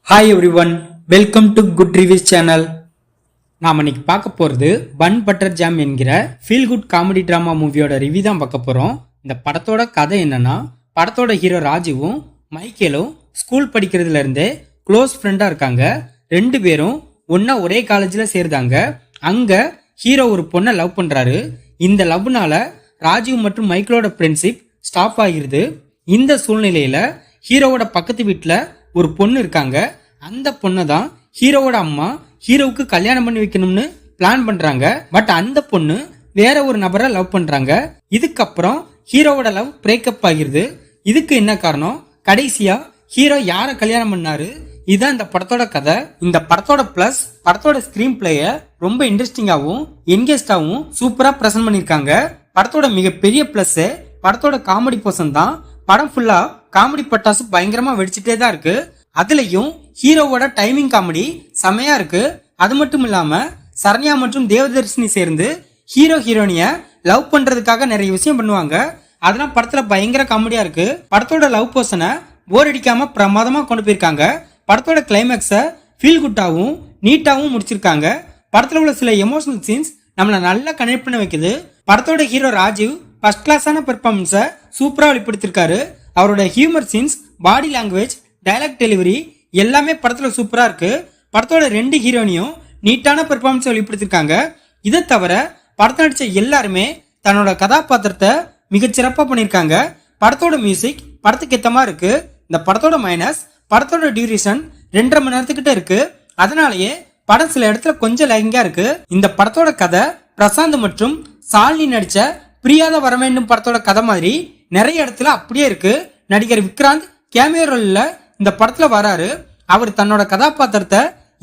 Hi everyone, welcome to good reviews channel. நாம் இன்னைக்கு பார்க்க போகிறது பன் பட்டர் ஜாம் என்கிற ஃபீல் குட் காமெடி ட்ராமா மூவியோட ரிவ்யூ தான் பார்க்க போகிறோம். இந்த படத்தோட கதை என்னன்னா, படத்தோட ஹீரோ ராஜுவும் மைக்கேலும் ஸ்கூல் படிக்கிறதுல இருந்தே க்ளோஸ் ஃப்ரெண்டாக இருக்காங்க. ரெண்டு பேரும் ஒன்றா ஒரே காலேஜில் சேர்ந்தாங்க. அங்கே ஹீரோ ஒரு பொண்ணை லவ் பண்ணுறாரு. இந்த லவ்னால ராஜீவ் மற்றும் மைக்கேலோட ஃப்ரெண்ட்ஷிப் ஸ்டாப் ஆகிருது. இந்த சூழ்நிலையில் ஹீரோவோட பக்கத்து வீட்டில் ஒரு பொண்ணு இருக்காங்க. அந்த பொண்ணை தான் ஹீரோவோட அம்மா ஹீரோவுக்கு கல்யாணம் பண்ணி வைக்கணும்னு பிளான் பண்றாங்க. பட் அந்த பொண்ணு வேற ஒரு நபரை லவ் பண்றாங்க. இதுக்கப்புறம் ஹீரோவோட லவ் பிரேக்கப் ஆகிருது. இதுக்கு என்ன காரணம், கடைசியா ஹீரோ யாரை கல்யாணம் பண்ணாரு, இதுதான் இந்த படத்தோட கதை. இந்த படத்தோட பிளஸ் படத்தோட ஸ்கிரீன் பிளேய ரொம்ப இன்ட்ரெஸ்டிங்காகவும் என்கேஜாகவும் சூப்பரா பிரசன்ட் பண்ணிருக்காங்க. படத்தோட மிகப்பெரிய பிளஸ் படத்தோட காமெடி போர்ஷன் தான். படம் ஃபுல்லா காமெடி பட்டாசு பயங்கரமா வெடிச்சுட்டே தான் இருக்கு. அதுலயும் ஹீரோவோட டைமிங் காமெடி செமையா இருக்கு. அது மட்டும் இல்லாம சரண்யா மற்றும் தேவதர்ஷினி சேர்ந்து ஹீரோ ஹீரோனிய லவ் பண்றதுக்காக நிறைய விஷயம் பண்ணுவாங்க. அதெல்லாம் படத்துல பயங்கர காமெடியா இருக்கு. படத்தோட லவ் போர்ஷனை போர் அடிக்காம பிரமாதமா கொண்டு போயிருக்காங்க. படத்தோட கிளைமேக்ஸை ஃபீல் குட்டாவும் நீட்டாவும் முடிச்சிருக்காங்க. படத்துல உள்ள சில எமோஷனல் சீன்ஸ் நம்மளை நல்லா கனெக்ட் பண்ண வைக்குது. படத்தோட ஹீரோ ராஜீவ் ஃபர்ஸ்ட் கிளாஸான பெர்ஃபார்மன்ஸை சூப்பரா வெளிப்படுத்திருக்காரு. அவரோட humour scenes, body language, dialogue delivery எல்லாமே படத்துல சூப்பரா இருக்கு. படத்தோட ரெண்டு ஹீரோனியும் நீட்டான பெர்ஃபார்மன்ஸ் வெளிப்படுத்திருக்காங்க. இதை தவிர படத்தை நடிச்ச எல்லாருமே தன்னோட கதாபாத்திரத்தை மிகச்சிறப்பா பண்ணியிருக்காங்க. படத்தோட மியூசிக் படத்துக்கு ஏத்தமா இருக்கு. இந்த படத்தோட மைனஸ் படத்தோட டியூரேஷன் 2.5 மணி நேரத்துக்கிட்ட இருக்கு. அதனாலேயே படம் சில இடத்துல கொஞ்சம் லேகிங்கா இருக்கு. இந்த படத்தோட கதை பிரசாந்த் மற்றும் சாலினி நடிச்ச பிரியாத வர வேண்டும் படத்தோட கதை மாதிரி நிறைய இடத்துல அப்படியே இருக்கு. நடிகர் விக்ராந்த் கேமியோ ரோல்ல இந்த படத்துல வராரு. அவர் தன்னோட கதாபாத்திரத்தை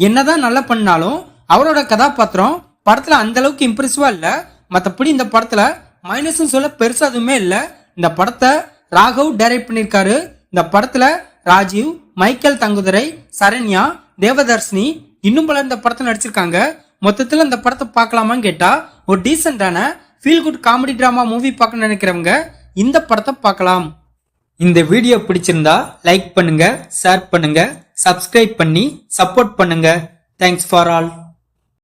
என்னதான் நல்லா பண்ணாலும் அவரோட கதாபாத்திரம் படத்துல அந்த அளவுக்கு இம்ப்ரெசிவா இல்ல. மற்றபடி இந்த படத்துல மைனஸ் சொல்ல பெருசா எதுவுமே இல்ல. இந்த படத்தை ராகவ் டைரக்ட் பண்ணிருக்காரு. இந்த படத்துல ராஜீவ், மைக்கேல் தங்குதுரை, சரண்யா, தேவதர்ஷினி இன்னும் பலர் இந்த படத்தை நடிச்சிருக்காங்க. மொத்தத்துல இந்த படத்தை பார்க்கலாமான்னு கேட்டா ஒரு டீசென்டான feel good comedy drama movie பார்க்க நினைக்கிறவங்க இந்த படத்தை பார்க்கலாம். இந்த வீடியோ பிடிச்சிருந்தா லைக் பண்ணுங்க, ஷேர் பண்ணுங்க, சப்ஸ்கிரைப் பண்ணி சப்போர்ட் பண்ணுங்க. Thanks for all.